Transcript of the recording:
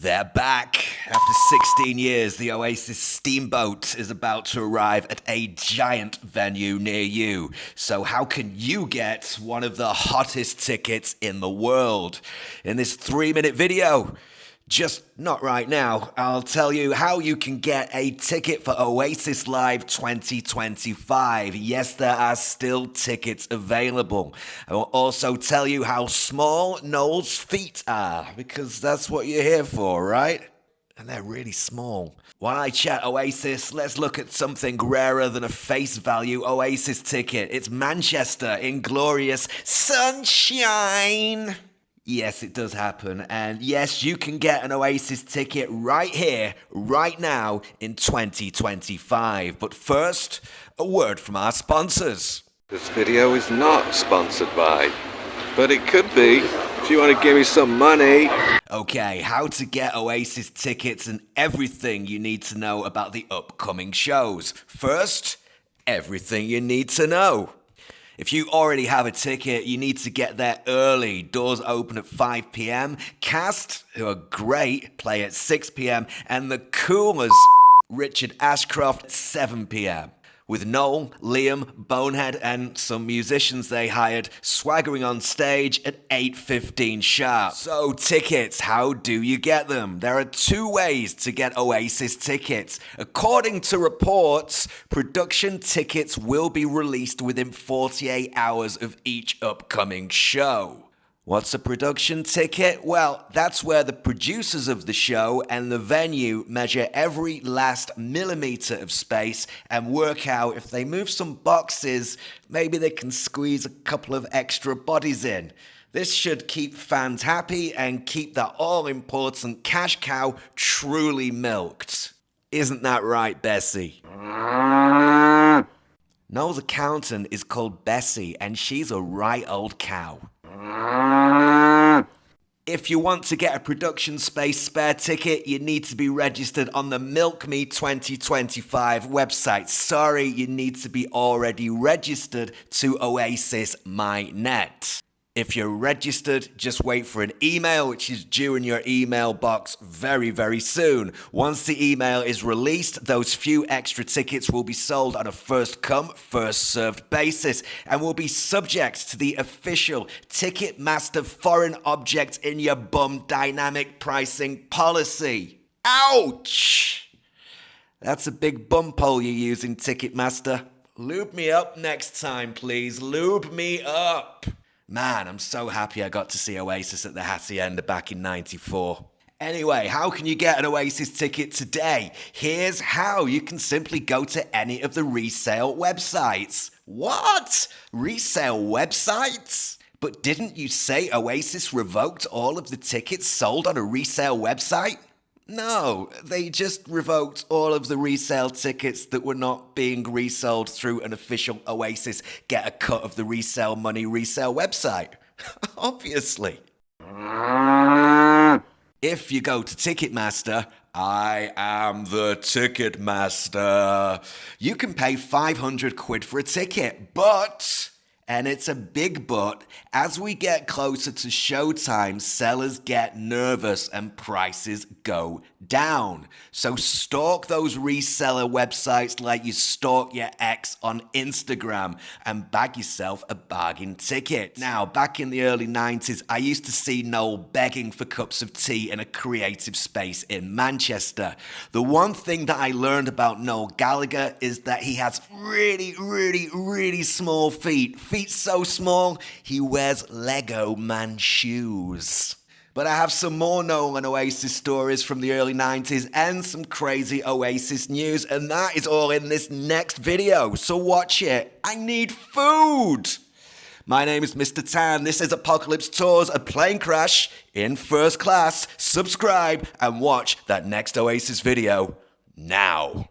They're back. After 16 years, the Oasis Steamboat is about to arrive at a giant venue near you. So how can you get one of the hottest tickets in the world? In this 3-minute video, just not right now, I'll tell you how you can get a ticket for Oasis Live 2025. Yes, there are still tickets available. I will also tell you how small Noel's feet are, because that's what you're here for, right? And they're really small. While I chat Oasis, let's look at something rarer than a face value Oasis ticket. It's Manchester in glorious sunshine. Yes, it does happen. And yes, you can get an Oasis ticket right here, right now in 2025. But first, a word from our sponsors. This video is not sponsored by, but it could be if you want to give me some money. Okay, how to get Oasis tickets and everything you need to know about the upcoming shows. First, everything you need to know. If you already have a ticket, you need to get there early. Doors open at 5 p.m. Cast, who are great, play at 6 p.m. And the coolest Richard Ashcroft at 7 p.m. With Noel, Liam, Bonehead, and some musicians they hired swaggering on stage at 8:15 sharp. So tickets, how do you get them? There are 2 ways to get Oasis tickets. According to reports, production tickets will be released within 48 hours of each upcoming show. What's a production ticket? Well, that's where the producers of the show and the venue measure every last millimeter of space and work out if they move some boxes, maybe they can squeeze a couple of extra bodies in. This should keep fans happy and keep that all-important cash cow truly milked. Isn't that right, Bessie? Noel's accountant is called Bessie, and she's a right old cow. If you want to get a production space spare ticket, you need to be registered on the Milk Me 2025 website. Sorry, you need to be already registered to Oasis Mynet. If you're registered, just wait for an email, which is due in your email box very, very soon. Once the email is released, those few extra tickets will be sold on a first-come, first-served basis and will be subject to the official Ticketmaster foreign object in your bum dynamic pricing policy. Ouch! That's a big bum hole you're using, Ticketmaster. Lube me up next time, please. Lube me up. Man, I'm so happy I got to see Oasis at the Hacienda back in '94. Anyway, how can you get an Oasis ticket today? Here's how. You can simply go to any of the resale websites. What? Resale websites? But didn't you say Oasis revoked all of the tickets sold on a resale website? No, they just revoked all of the resale tickets that were not being resold through an official Oasis get a cut of the resale money resale website. Obviously. If you go to Ticketmaster, I am the Ticketmaster, you can pay 500 quid for a ticket, but... and it's a big but, as we get closer to showtime, sellers get nervous and prices go down. So stalk those reseller websites like you stalk your ex on Instagram and bag yourself a bargain ticket. Now, back in the early 90s, I used to see Noel begging for cups of tea in a creative space in Manchester. The one thing that I learned about Noel Gallagher is that he has really small feet. Feet so small, he wears Lego man shoes. But I have some more Noel and Oasis stories from the early 90s and some crazy Oasis news, and that is all in this next video, so watch it. I need food! My name is Mr. Tan, this is Apocalypse Tours, a plane crash in first class. Subscribe and watch that next Oasis video now.